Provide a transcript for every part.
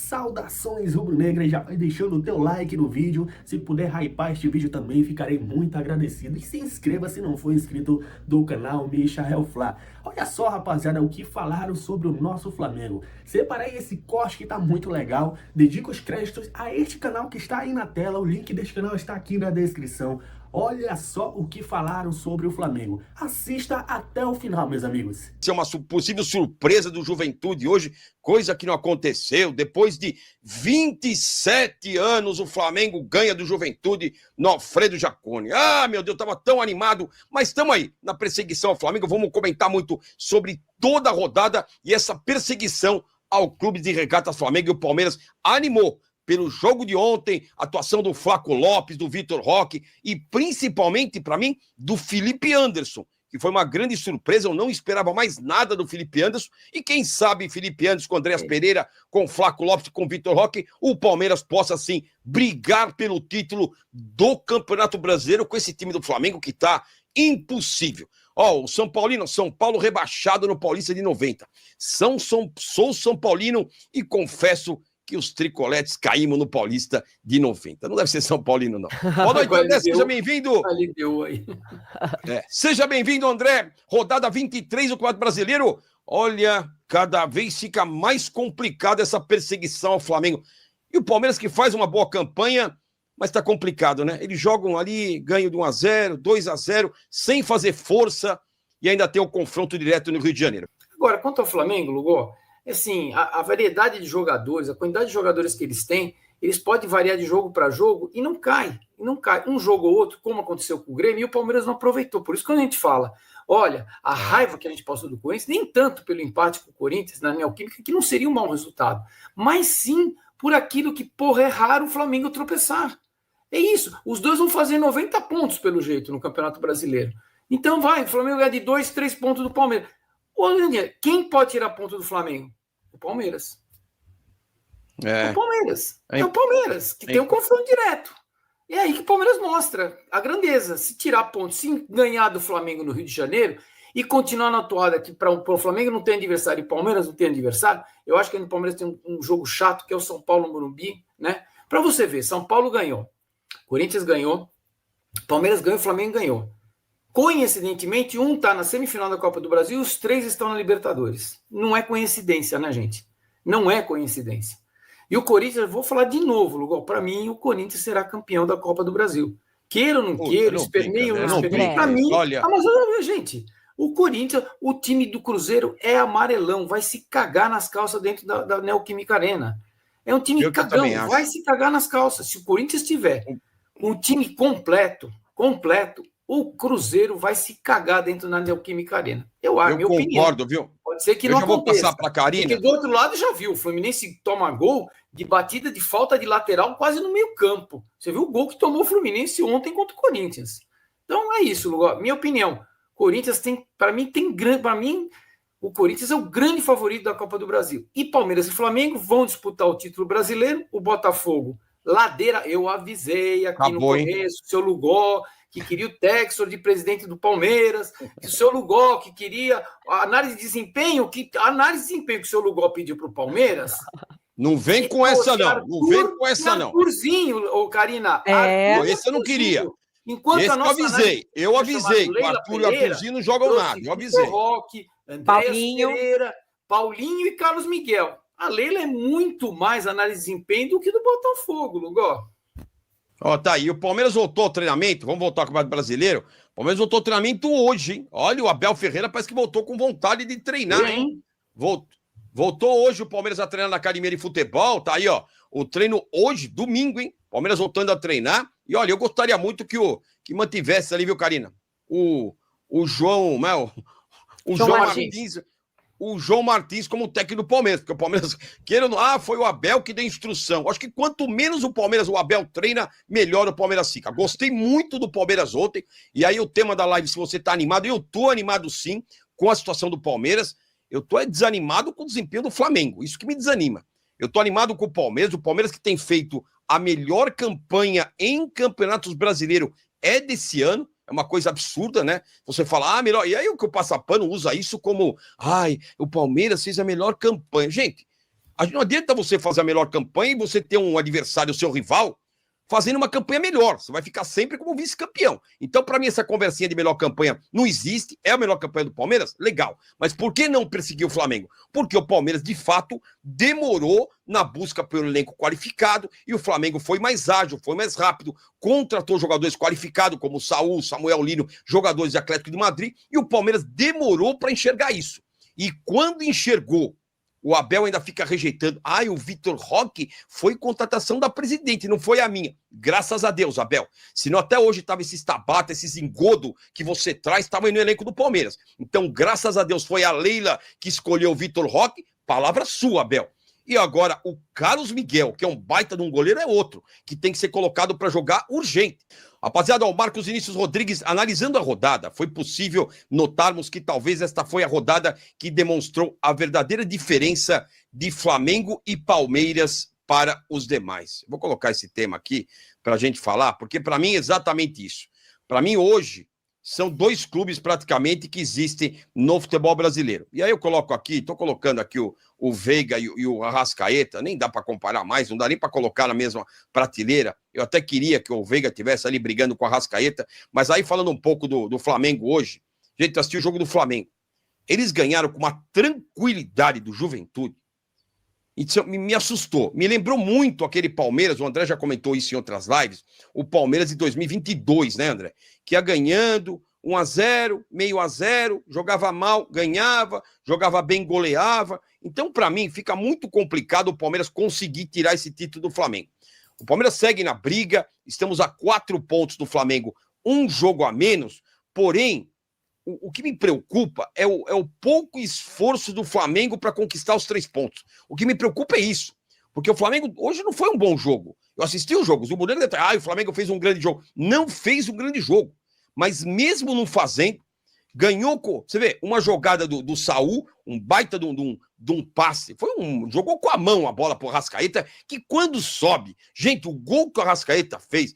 Saudações rubro-negras, já vai deixando o teu like no vídeo, se puder hypar este vídeo também, ficarei muito agradecido. E se inscreva se não for inscrito do canal Michael Flá. Olha só, rapaziada, o que falaram sobre o nosso Flamengo. Separei esse corte que tá muito legal, dedico os créditos a este canal que está aí na tela, o link deste canal está aqui na descrição. Olha só o que falaram sobre o Flamengo. Assista até o final, meus amigos. Isso é uma possível surpresa do Juventude hoje, coisa que não aconteceu. Depois de 27 anos, o Flamengo ganha do Juventude no Alfredo Jaconi. Ah, meu Deus, estava tão animado, mas estamos aí na perseguição ao Flamengo. Vamos comentar muito sobre toda a rodada e essa perseguição ao Clube de Regatas Flamengo. E o Palmeiras animou pelo jogo de ontem, atuação do Flaco Lopes, do Vitor Roque e principalmente, para mim, do Felipe Anderson, que foi uma grande surpresa. Eu não esperava mais nada do Felipe Anderson. E quem sabe Felipe Anderson com Andreas Pereira, com Flaco Lopes, com Vitor Roque, o Palmeiras possa, sim, brigar pelo título do Campeonato Brasileiro com esse time do Flamengo que tá impossível. Ó, o São Paulo rebaixado no Paulista de 90. Sou São Paulino e confesso que os tricoletes caímos no Paulista de 90. Não deve ser São Paulino, não. Boa noite, André, seja bem-vindo. Seja bem-vindo, André. Rodada 23 do Campeonato Brasileiro. Olha, cada vez fica mais complicada essa perseguição ao Flamengo. E o Palmeiras que faz uma boa campanha, mas tá complicado, né? Eles jogam ali, ganham de 1-0, 2-0, sem fazer força, e ainda tem o confronto direto no Rio de Janeiro. Agora, quanto ao Flamengo, Lugó, assim, a variedade de jogadores, a quantidade de jogadores que eles têm, eles podem variar de jogo para jogo e não cai. Um jogo ou outro, como aconteceu com o Grêmio, e o Palmeiras não aproveitou. Por isso que quando a gente fala, olha, a raiva que a gente passou do Corinthians, nem tanto pelo empate com o Corinthians na Neoquímica, que não seria um mau resultado, mas sim por aquilo que, porra, é raro o Flamengo tropeçar. É isso. Os dois vão fazer 90 pontos, pelo jeito, no Campeonato Brasileiro. Então vai, o Flamengo ganha de 2, 3 pontos do Palmeiras. Olha, quem pode tirar ponto do Flamengo? O Palmeiras. O Palmeiras. É o Palmeiras, que tem um confronto direto. E é aí que o Palmeiras mostra a grandeza. Se tirar ponto, se ganhar do Flamengo no Rio de Janeiro e continuar na toada que para o Flamengo não tem adversário e o Palmeiras não tem adversário, eu acho que no Palmeiras tem um jogo chato, que é o São Paulo Morumbi, né? Para você ver, São Paulo ganhou, Corinthians ganhou, Palmeiras ganhou e o Flamengo ganhou. Coincidentemente, um está na semifinal da Copa do Brasil e os 3 estão na Libertadores. Não é coincidência, né, gente? Não é coincidência. E o Corinthians, vou falar de novo, Lugol, para mim, o Corinthians será campeão da Copa do Brasil. Queira ou não queira, esperneio ou não esperneio, para mim... Olha... mas olha, gente, o Corinthians, o time do Cruzeiro é amarelão, vai se cagar nas calças dentro da Neoquímica Arena. É um time cagão, vai se cagar nas calças. Se o Corinthians tiver um time completo, o Cruzeiro vai se cagar dentro da Neoquímica Arena. Eu concordo, viu? Pode ser que não aconteça. Vou passar para a Karina. Porque do outro lado já viu, o Fluminense toma gol de batida de falta de lateral quase no meio campo. Você viu o gol que tomou o Fluminense ontem contra o Corinthians. Então é isso, Lugó. Minha opinião. Corinthians para mim, o Corinthians é o grande favorito da Copa do Brasil. E Palmeiras e Flamengo vão disputar o título brasileiro. O Botafogo, ladeira, eu avisei aqui no começo, o seu Lugó, que queria o Textor de presidente do Palmeiras, que o seu Lugó, que queria a análise de desempenho, que o seu Lugó pediu para o Palmeiras. Não vem com essa, não. Não vem com essa, não. Arthurzinho, ô Karina. Esse eu não queria. Enquanto esse a nossa eu avisei. O Arthur e o Arthurzinho não jogam nada. Eu avisei. Roque, Paulinho Pereira, Paulinho e Carlos Miguel. A Leila é muito mais análise de desempenho do que do Botafogo, Lugó. Ó, tá aí. O Palmeiras voltou ao treinamento. Vamos voltar ao Campeonato Brasileiro. O Palmeiras voltou ao treinamento hoje, hein? Olha, o Abel Ferreira parece que voltou com vontade de treinar, hein? Voltou hoje o Palmeiras a treinar na academia de futebol. Tá aí, ó. O treino hoje, domingo, hein? Palmeiras voltando a treinar. E olha, eu gostaria muito que mantivesse ali, viu, Karina? O João Martins. O João Martins como técnico do Palmeiras, porque o Palmeiras, foi o Abel que deu instrução. Acho que quanto menos o Abel treina, melhor o Palmeiras fica. Gostei muito do Palmeiras ontem, e aí o tema da live, se você tá animado, eu tô animado sim com a situação do Palmeiras, eu tô desanimado com o desempenho do Flamengo, isso que me desanima. Eu tô animado com o Palmeiras que tem feito a melhor campanha em campeonatos brasileiros é desse ano. É uma coisa absurda, né? Você fala, melhor. E aí o que o Passapano usa isso como, o Palmeiras fez a melhor campanha. Gente, Não adianta você fazer a melhor campanha e você ter um adversário, seu rival, fazendo uma campanha melhor. Você vai ficar sempre como vice-campeão. Então, para mim, essa conversinha de melhor campanha não existe. É a melhor campanha do Palmeiras? Legal. Mas por que não perseguir o Flamengo? Porque o Palmeiras, de fato, demorou na busca pelo elenco qualificado e o Flamengo foi mais ágil, foi mais rápido, contratou jogadores qualificados como o Saúl, Samuel Lino, jogadores de Atlético de Madrid, e o Palmeiras demorou para enxergar isso. E quando enxergou, o Abel ainda fica rejeitando. O Vitor Roque foi contratação da presidente, não foi a minha. Graças a Deus, Abel. Senão até hoje estava esses tabatas, esses engodo que você traz, estavam no elenco do Palmeiras. Então, graças a Deus, foi a Leila que escolheu o Vitor Roque. Palavra sua, Abel. E agora, o Carlos Miguel, que é um baita de um goleiro, é outro, que tem que ser colocado para jogar urgente. Rapaziada, o Marcos Vinícius Rodrigues, analisando a rodada, foi possível notarmos que talvez esta foi a rodada que demonstrou a verdadeira diferença de Flamengo e Palmeiras para os demais. Vou colocar esse tema aqui para a gente falar, porque para mim é exatamente isso. Para mim, hoje, são dois clubes praticamente que existem no futebol brasileiro. E aí eu coloco aqui, estou colocando aqui o Veiga e o Arrascaeta, nem dá para comparar mais, não dá nem para colocar na mesma prateleira. Eu até queria que o Veiga estivesse ali brigando com o Arrascaeta, mas aí falando um pouco do Flamengo hoje, gente, assistiu o jogo do Flamengo. Eles ganharam com uma tranquilidade do Juventude. Isso me assustou. Me lembrou muito aquele Palmeiras, o André já comentou isso em outras lives, o Palmeiras de 2022, né, André? Que ia ganhando 1-0, meio a 0, jogava mal, ganhava, jogava bem, goleava. Então, para mim, fica muito complicado o Palmeiras conseguir tirar esse título do Flamengo. O Palmeiras segue na briga, estamos a 4 pontos do Flamengo, um jogo a menos, porém, o que me preocupa é o pouco esforço do Flamengo para conquistar os 3 pontos. O que me preocupa é isso. Porque o Flamengo hoje não foi um bom jogo. Eu assisti os jogos. O Murilo o Flamengo fez um grande jogo. Não fez um grande jogo. Mas mesmo não fazendo, ganhou com... Você vê, uma jogada do Saúl, um baita de um passe. Jogou com a mão a bola pro Arrascaeta, que quando sobe... Gente, o gol que o Arrascaeta fez,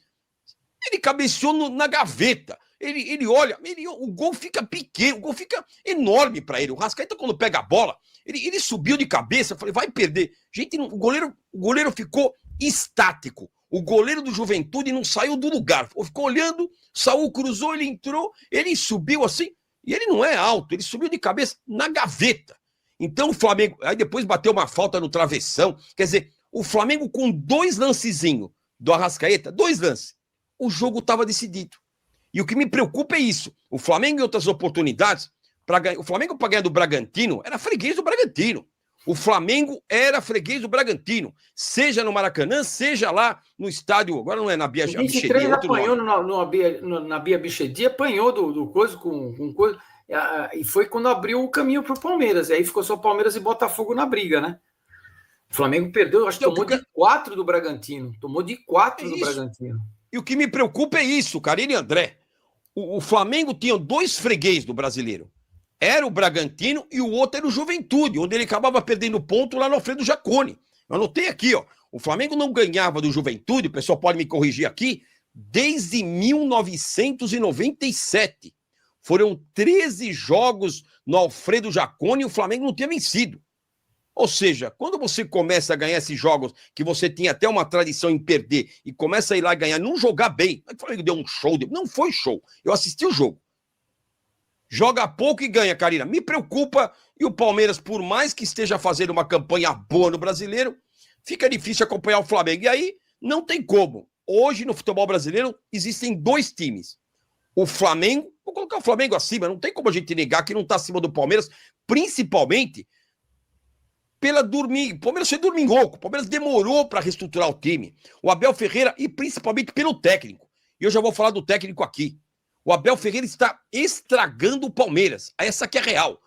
ele cabeceou na gaveta. Ele olha, o gol fica pequeno, o gol fica enorme para ele. O Arrascaeta, quando pega a bola, ele subiu de cabeça, falei, vai perder. Gente, o goleiro ficou estático. O goleiro do Juventude não saiu do lugar. Ficou olhando, Saúl cruzou, ele entrou, ele subiu assim, e ele não é alto, ele subiu de cabeça na gaveta. Então o Flamengo, aí depois bateu uma falta no travessão. Quer dizer, o Flamengo com 2 lancezinhos do Arrascaeta, 2 lances, o jogo estava decidido. E o que me preocupa é isso. O Flamengo, em outras oportunidades, o Flamengo, para ganhar do Bragantino, era freguês do Bragantino. O Flamengo era freguês do Bragantino. Seja no Maracanã, seja lá no estádio. Agora não é na Bia Bichedi. 23 apanhou na Bia Bichedi, apanhou do coisa com coisa. E foi quando abriu o caminho para o Palmeiras. E aí ficou só Palmeiras e Botafogo na briga, né? O Flamengo perdeu, acho que tomou de 4 do Bragantino. Tomou de 4 do Bragantino. E o que me preocupa é isso, Carine e André. O Flamengo tinha 2 freguês do brasileiro. Era o Bragantino e o outro era o Juventude, onde ele acabava perdendo ponto lá no Alfredo Jaconi. Eu anotei aqui, ó. O Flamengo não ganhava do Juventude, o pessoal pode me corrigir aqui, desde 1997. Foram 13 jogos no Alfredo Jaconi e o Flamengo não tinha vencido. Ou seja, quando você começa a ganhar esses jogos que você tinha até uma tradição em perder e começa a ir lá ganhar, não jogar bem, o Flamengo deu um show, não foi show, eu assisti o jogo. Joga pouco e ganha, Carina. Me preocupa, e o Palmeiras, por mais que esteja fazendo uma campanha boa no Brasileiro, fica difícil acompanhar o Flamengo. E aí, não tem como. Hoje, no futebol brasileiro, existem 2 times. O Flamengo, vou colocar o Flamengo acima, não tem como a gente negar que não está acima do Palmeiras, principalmente pela dormir. O Palmeiras foi dorminhoco. O Palmeiras demorou para reestruturar o time. O Abel Ferreira, e principalmente pelo técnico. E eu já vou falar do técnico aqui. O Abel Ferreira está estragando o Palmeiras. Essa que é real.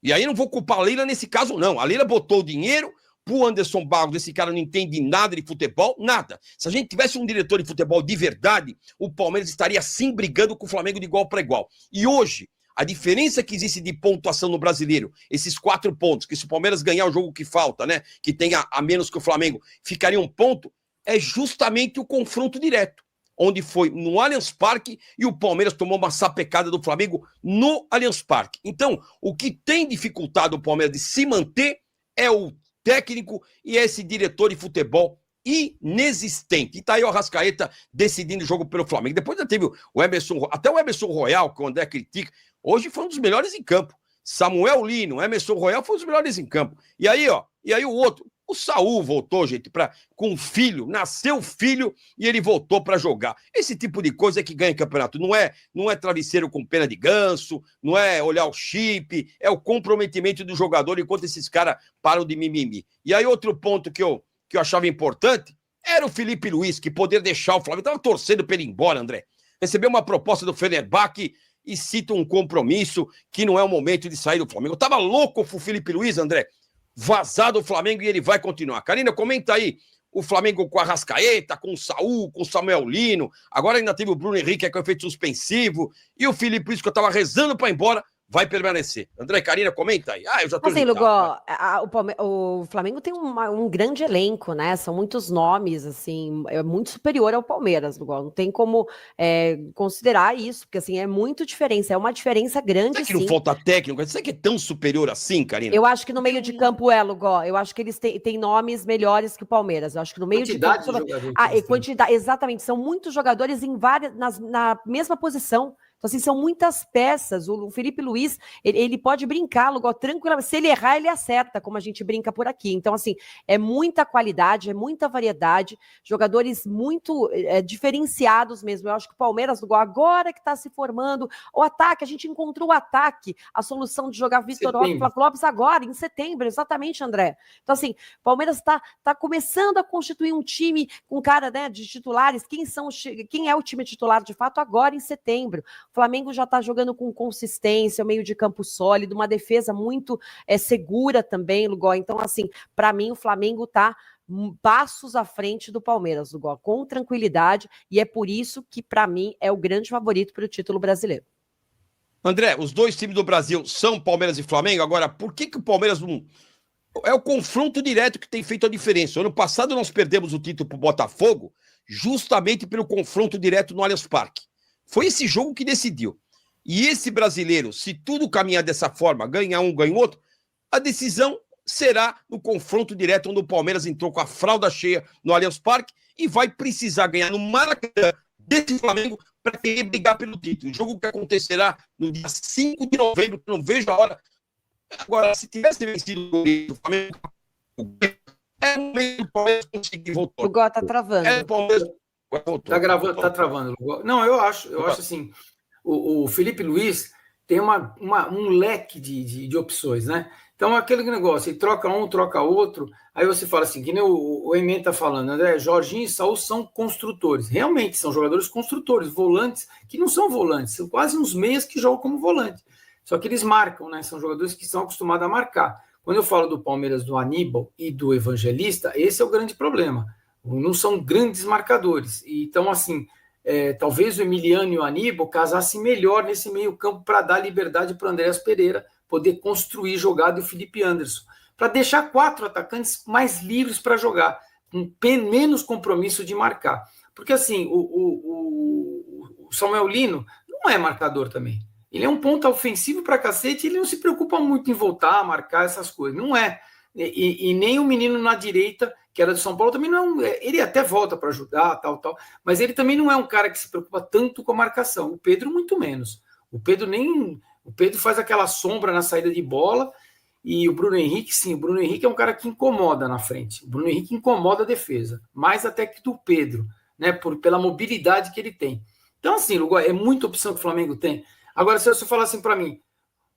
E aí não vou culpar a Leila nesse caso, não. A Leila botou o dinheiro pro Anderson Barros. Esse cara não entende nada de futebol, nada. Se a gente tivesse um diretor de futebol de verdade, o Palmeiras estaria sim brigando com o Flamengo de igual para igual. E hoje, a diferença que existe de pontuação no Brasileiro, esses 4 pontos, que se o Palmeiras ganhar o jogo que falta, né, que tenha a menos que o Flamengo, ficaria 1 ponto, é justamente o confronto direto, onde foi no Allianz Parque e o Palmeiras tomou uma sapecada do Flamengo no Allianz Parque. Então, o que tem dificultado o Palmeiras de se manter é o técnico e esse diretor de futebol inexistente. E tá aí o Arrascaeta decidindo o jogo pelo Flamengo. Depois já teve o Emerson, até o Emerson Royal, que o André critica, hoje foi um dos melhores em campo. Samuel Lino, Emerson Royal foi um dos melhores em campo. E aí o outro, o Saul voltou, gente, com um filho, nasceu filho e ele voltou para jogar. Esse tipo de coisa é que ganha campeonato. Não é travesseiro com pena de ganso, não é olhar o chip, é o comprometimento do jogador enquanto esses caras param de mimimi. E aí outro ponto que eu achava importante era o Felipe Luiz, que poder deixar o Flamengo. Estava torcendo para ele ir embora, André. Recebeu uma proposta do Fenerbahçe e cita um compromisso que não é o momento de sair do Flamengo. Eu tava louco com o Felipe Luiz, André, vazar do Flamengo e ele vai continuar. Karina, comenta aí, o Flamengo com a Arrascaeta, com o Saul, com o Samuel Lino, agora ainda teve o Bruno Henrique com efeito suspensivo, e o Felipe Luiz, que eu tava rezando para ir embora, vai permanecer. André, Karina, comenta aí. Eu já tô assim, Lugó, o Flamengo tem um grande elenco, né? São muitos nomes, assim, é muito superior ao Palmeiras, Lugó. Não tem como considerar isso, porque, assim, é muito diferença. É uma diferença grande, Será que não falta técnico? Será que é tão superior assim, Karina? Eu acho que no meio de campo Lugó. Eu acho que eles têm nomes melhores que o Palmeiras. Eu acho que no meio de campo... Quantidade, exatamente. São muitos jogadores na mesma posição. Então, assim, são muitas peças. O Felipe Luiz, ele pode brincar, Lugó, tranquilamente. Se ele errar, ele acerta, como a gente brinca por aqui. Então, assim, é muita qualidade, é muita variedade, jogadores muito diferenciados mesmo. Eu acho que o Palmeiras, Lugó, agora que está se formando, o ataque, a gente encontrou o ataque, a solução de jogar Vitor Roque e Flávio Lopes agora, em setembro, exatamente, André. Então, assim, o Palmeiras está começando a constituir um time com cara, né, de titulares. Quem é o time titular, de fato, agora em setembro? O Flamengo já está jogando com consistência, meio de campo sólido, uma defesa muito segura também, Lugó. Então, assim, para mim, o Flamengo está passos à frente do Palmeiras, Lugó, com tranquilidade, e é por isso que, para mim, é o grande favorito para o título brasileiro. André, os dois times do Brasil são Palmeiras e Flamengo. Agora, por que o Palmeiras não... É o confronto direto que tem feito a diferença. Ano passado nós perdemos o título para o Botafogo justamente pelo confronto direto no Allianz Parque. Foi esse jogo que decidiu. E esse brasileiro, se tudo caminhar dessa forma, ganha um, ganha outro, a decisão será no confronto direto, onde o Palmeiras entrou com a fralda cheia no Allianz Parque e vai precisar ganhar no Maracanã desse Flamengo para querer brigar pelo título. O jogo que acontecerá no dia 5 de novembro, que não vejo a hora. Agora, se tivesse vencido o Flamengo, é o momento do Palmeiras conseguir voltar. O Gó tá travando. É o Palmeiras... Tá travando. Não, eu acho assim, o Felipe Luiz tem um leque de opções, né? Então, aquele negócio, ele troca um, troca outro, aí você fala assim, que nem o Emen tá falando, André, Jorginho e Saul são construtores, realmente são jogadores construtores, volantes, que não são volantes, são quase uns meias que jogam como volante, só que eles marcam, né? São jogadores que são acostumados a marcar. Quando eu falo do Palmeiras, do Aníbal e do Evangelista, esse é o grande problema. Não são grandes marcadores. Então, assim, talvez o Emiliano e o Aníbal casassem melhor nesse meio campo para dar liberdade para o Andréas Pereira poder construir jogada e o Felipe Anderson. Para deixar 4 atacantes mais livres para jogar, com menos compromisso de marcar. Porque, assim, o Samuel Lino não é marcador também. Ele é um ponta ofensivo para cacete e ele não se preocupa muito em voltar a marcar essas coisas. Não é. E nem o menino na direita, que era do São Paulo, também não é. Ele até volta para ajudar, tal, mas ele também não é um cara que se preocupa tanto com a marcação. O Pedro, muito menos. O Pedro faz aquela sombra na saída de bola, e o Bruno Henrique, sim, o Bruno Henrique é um cara que incomoda na frente. O Bruno Henrique incomoda a defesa, mais até que do Pedro, né? Pela mobilidade que ele tem. Então, assim, Lugó, é muita opção que o Flamengo tem. Agora, se você falar assim para mim,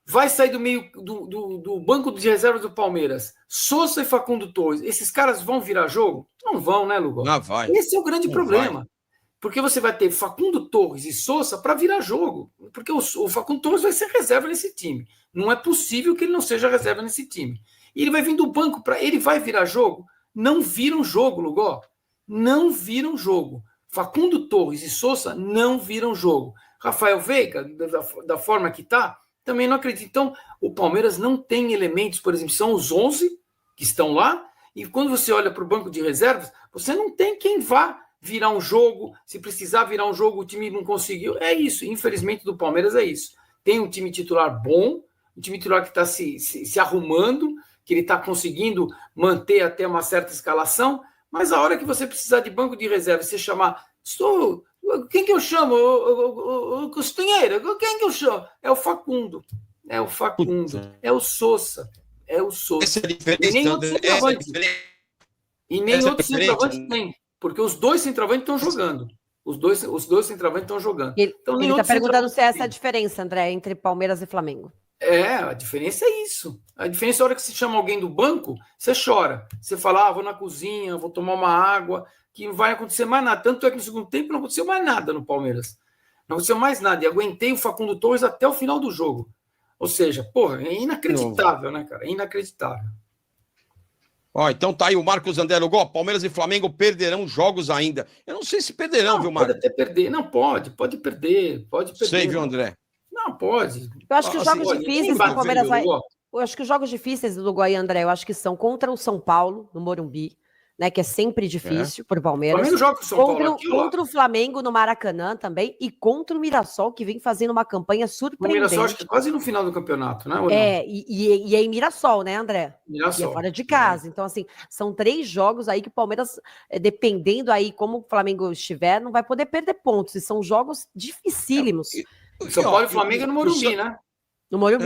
vai sair do meio do banco de reservas do Palmeiras, Sousa e Facundo Torres, esses caras vão virar jogo? Não vão, né, Lugó? Não vai. Esse é o grande problema. Vai. Porque você vai ter Facundo Torres e Sousa para virar jogo. Porque o Facundo Torres vai ser reserva nesse time. Não é possível que ele não seja reserva nesse time. E ele vai vir do banco para... Ele vai virar jogo? Não viram jogo, Lugó. Não viram jogo. Facundo Torres e Sousa não viram jogo. Rafael Veiga, da forma que está, também não acredito. Então, o Palmeiras não tem elementos, por exemplo, são os 11 que estão lá, e quando você olha para o banco de reservas, você não tem quem vá virar um jogo. Se precisar virar um jogo, o time não conseguiu. É isso, infelizmente, do Palmeiras é isso. Tem um time titular bom, um time titular que está se arrumando, que ele está conseguindo manter até uma certa escalação, mas a hora que você precisar de banco de reserva, você chamar, quem que eu chamo? O Costanheira, quem que eu chamo? É o Facundo, é o Sousa, Essa é a diferença. E nem outro centroavante. E nem outro centroavante tem, porque os dois centroavantes estão jogando. Os dois centroavantes estão jogando. Ele está perguntando se essa é a tem. diferença, André, entre Palmeiras e Flamengo. A diferença é isso. A diferença é a hora que você chama alguém do banco, você chora. Você fala, vou na cozinha, vou tomar uma água, que não vai acontecer mais nada. Tanto é que no segundo tempo não aconteceu mais nada no Palmeiras. Não aconteceu mais nada. E aguentei o Facundo Torres até o final do jogo. Ou seja, porra, é inacreditável, né, cara? É inacreditável. Então tá aí o Marcos André Lugó. Palmeiras e Flamengo perderão jogos ainda. Eu não sei se perderão, viu, Marcos? Pode até perder. Não, pode perder. Sei, viu, André? Não, pode. Eu acho que os jogos difíceis que o Palmeiras vai... Eu acho que os jogos difíceis do Uruguai, André, eu acho que são contra o São Paulo, no Morumbi, né, que é sempre difícil para o Palmeiras. Flamengo joga com o São Paulo aqui, contra o Flamengo no Maracanã também, e contra o Mirassol, que vem fazendo uma campanha surpreendente. O Mirassol acho que quase no final do campeonato, né? E é em Mirassol, né, André? Mirassol. E é fora de casa. Então, assim, são 3 jogos aí que o Palmeiras, dependendo aí como o Flamengo estiver, não vai poder perder pontos. E são jogos dificílimos. São Paulo e Flamengo no Morumbi, né? No Morumbi.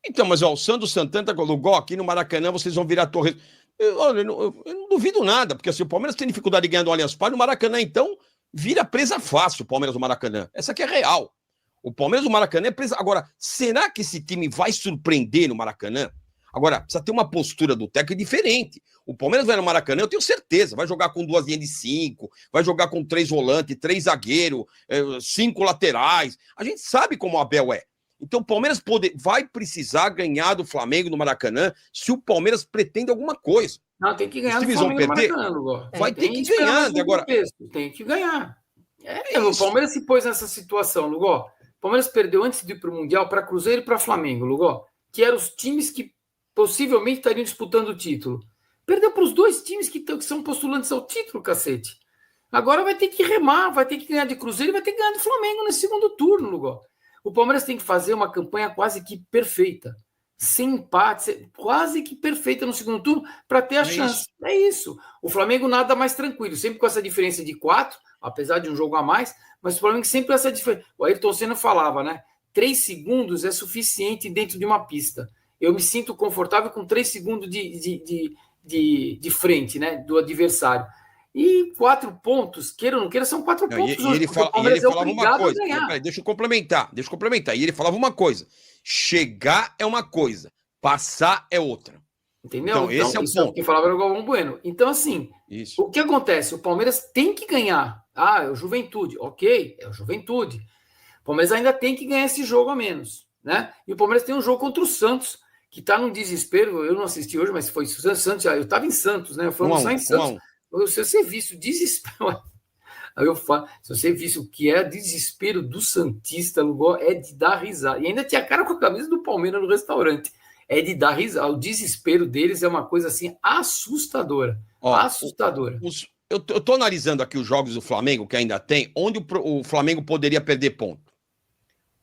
Então, mas o Sandro Santana colocou aqui no Maracanã, vocês vão virar Torres. Eu não duvido nada, porque assim, o Palmeiras tem dificuldade de ganhar do Allianz Parque, no Maracanã, então, vira presa fácil o Palmeiras no Maracanã. Essa aqui é real. O Palmeiras no Maracanã é presa. Agora, será que esse time vai surpreender no Maracanã? Agora, precisa ter uma postura do técnico diferente. O Palmeiras vai no Maracanã, eu tenho certeza, vai jogar com 2 linhas de 5, vai jogar com 3 volantes, 3 zagueiros, 5 laterais. A gente sabe como o Abel é. Então o Palmeiras vai precisar ganhar do Flamengo no Maracanã se o Palmeiras pretende alguma coisa. Não, tem que ganhar do Flamengo no Maracanã, Lugó. Vai ter que ganhar agora. Tem que ganhar. O Palmeiras se pôs nessa situação, Lugó. O Palmeiras perdeu antes de ir para o Mundial para Cruzeiro e para Flamengo, Lugó, que eram os times que possivelmente estariam disputando o título. Perdeu para os 2 times que são postulantes ao título, cacete. Agora vai ter que remar, vai ter que ganhar de Cruzeiro e vai ter que ganhar do Flamengo nesse segundo turno, Lugó. O Palmeiras tem que fazer uma campanha quase que perfeita, sem empate, quase que perfeita no segundo turno para ter a chance. É isso. O Flamengo nada mais tranquilo, sempre com essa diferença de 4, apesar de um jogo a mais, mas o Flamengo sempre com essa diferença. O Ayrton Senna falava, né? 3 segundos é suficiente dentro de uma pista. Eu me sinto confortável com 3 segundos de frente, né? Do adversário. E 4 pontos, queira ou não queira, são 4 pontos. E ele falava uma coisa. Peraí, deixa eu complementar. E ele falava uma coisa. Chegar é uma coisa, passar é outra. Entendeu? Então esse é o ponto. É o que falava o Galvão Bueno. Então, assim, o que acontece? O Palmeiras tem que ganhar. É o Juventude. Ok, é o Juventude. O Palmeiras ainda tem que ganhar esse jogo a menos, né? E o Palmeiras tem um jogo contra o Santos, que está num desespero. Eu não assisti hoje, mas foi Santos. Eu estava em Santos, né? Eu fui almoçar em Santos. Se você visse o desespero, aí eu falo, se você visse o que é desespero do Santista, Lugó, é de dar risada. E ainda tinha cara com a camisa do Palmeiras no restaurante. É de dar risada. O desespero deles é uma coisa assim assustadora. Assustadora. Eu tô analisando aqui os jogos do Flamengo, que ainda tem, onde o Flamengo poderia perder ponto.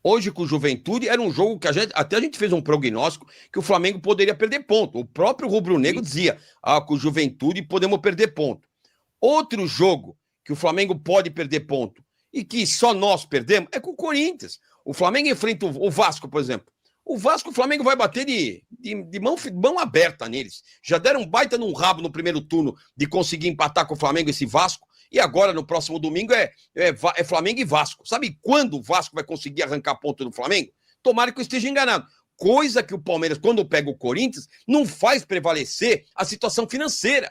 Hoje, com o Juventude, era um jogo que até a gente fez um prognóstico que o Flamengo poderia perder ponto. O próprio Rubro Negro dizia, com o Juventude podemos perder ponto. Outro jogo que o Flamengo pode perder ponto e que só nós perdemos é com o Corinthians. O Flamengo enfrenta o Vasco, por exemplo. O Flamengo vai bater de mão aberta neles. Já deram um baita num rabo no primeiro turno de conseguir empatar com o Flamengo esse Vasco. E agora, no próximo domingo, é Flamengo e Vasco. Sabe quando o Vasco vai conseguir arrancar ponto do Flamengo? Tomara que eu esteja enganado. Coisa que o Palmeiras, quando pega o Corinthians, não faz prevalecer a situação financeira.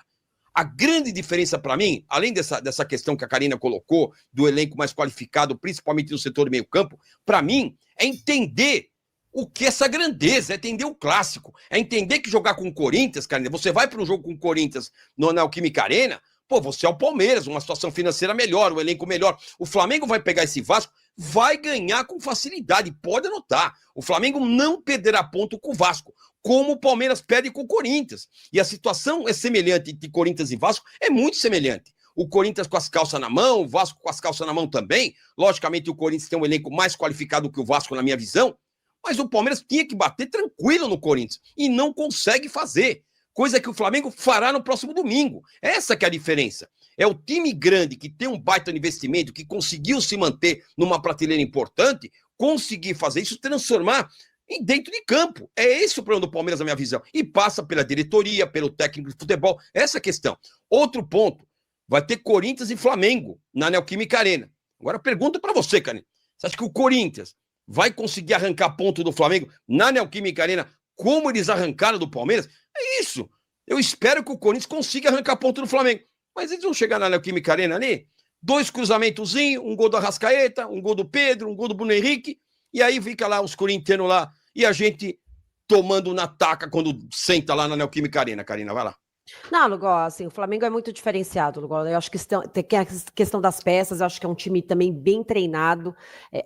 A grande diferença para mim, além dessa questão que a Karina colocou, do elenco mais qualificado, principalmente no setor de meio campo, para mim, é entender o que é essa grandeza, é entender o clássico, é entender que jogar com o Corinthians, Karina, você vai para um jogo com o Corinthians na Neoquímica Arena, você é o Palmeiras, uma situação financeira melhor, um elenco melhor. O Flamengo vai pegar esse Vasco, vai ganhar com facilidade, pode anotar. O Flamengo não perderá ponto com o Vasco, como o Palmeiras perde com o Corinthians. E a situação é semelhante de Corinthians e Vasco, é muito semelhante. O Corinthians com as calças na mão, o Vasco com as calças na mão também. Logicamente o Corinthians tem um elenco mais qualificado que o Vasco, na minha visão. Mas o Palmeiras tinha que bater tranquilo no Corinthians e não consegue fazer. Coisa que o Flamengo fará no próximo domingo. Essa que é a diferença. É o time grande que tem um baita investimento, que conseguiu se manter numa prateleira importante, conseguir fazer isso, transformar em dentro de campo. É esse o problema do Palmeiras, na minha visão. E passa pela diretoria, pelo técnico de futebol. Essa é a questão. Outro ponto. Vai ter Corinthians e Flamengo na Neoquímica Arena. Agora pergunta para você, Canê. Você acha que o Corinthians vai conseguir arrancar ponto do Flamengo na Neoquímica Arena como eles arrancaram do Palmeiras? É isso. Eu espero que o Corinthians consiga arrancar ponto do Flamengo. Mas eles vão chegar na Neoquímica Arena ali, 2 cruzamentozinhos, um gol do Arrascaeta, um gol do Pedro, um gol do Bruno Henrique, e aí fica lá os corintianos lá, e a gente tomando na taca quando senta lá na Neoquímica Arena, Karina, vai lá. Não, Lugol, assim, o Flamengo é muito diferenciado, Lugol. Eu acho que tem a questão das peças, eu acho que é um time também bem treinado.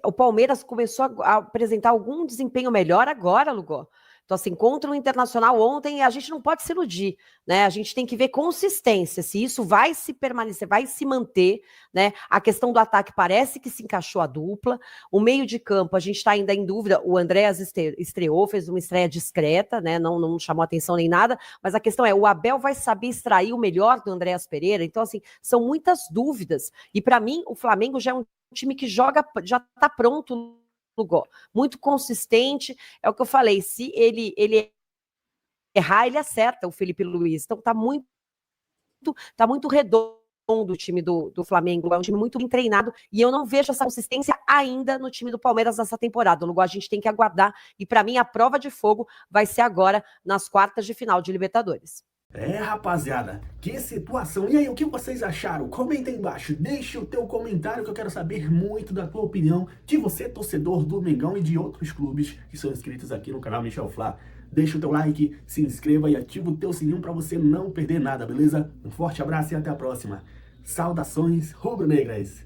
O Palmeiras começou a apresentar algum desempenho melhor agora, Lugol. Então, assim, contra o Internacional ontem, a gente não pode se iludir, né? A gente tem que ver consistência, se isso vai se permanecer, vai se manter, né? A questão do ataque parece que se encaixou a dupla. O meio de campo, a gente está ainda em dúvida. O Andréas estreou, fez uma estreia discreta, né? Não chamou atenção nem nada, mas a questão é, o Abel vai saber extrair o melhor do Andréas Pereira? Então, assim, são muitas dúvidas. E, para mim, o Flamengo já é um time que joga, já está pronto, muito consistente, é o que eu falei, se ele errar, ele acerta o Felipe Luiz, então tá muito redondo o time do Flamengo, é um time muito bem treinado, e eu não vejo essa consistência ainda no time do Palmeiras nessa temporada, Lugo, a gente tem que aguardar, e para mim a prova de fogo vai ser agora nas quartas de final de Libertadores. Rapaziada, que situação. E aí, o que vocês acharam? Comenta aí embaixo, deixa o teu comentário que eu quero saber muito da tua opinião, de você, torcedor do Mengão e de outros clubes que são inscritos aqui no canal Michel Flá. Deixa o teu like, se inscreva e ativa o teu sininho para você não perder nada, beleza? Um forte abraço e até a próxima. Saudações rubro-negras!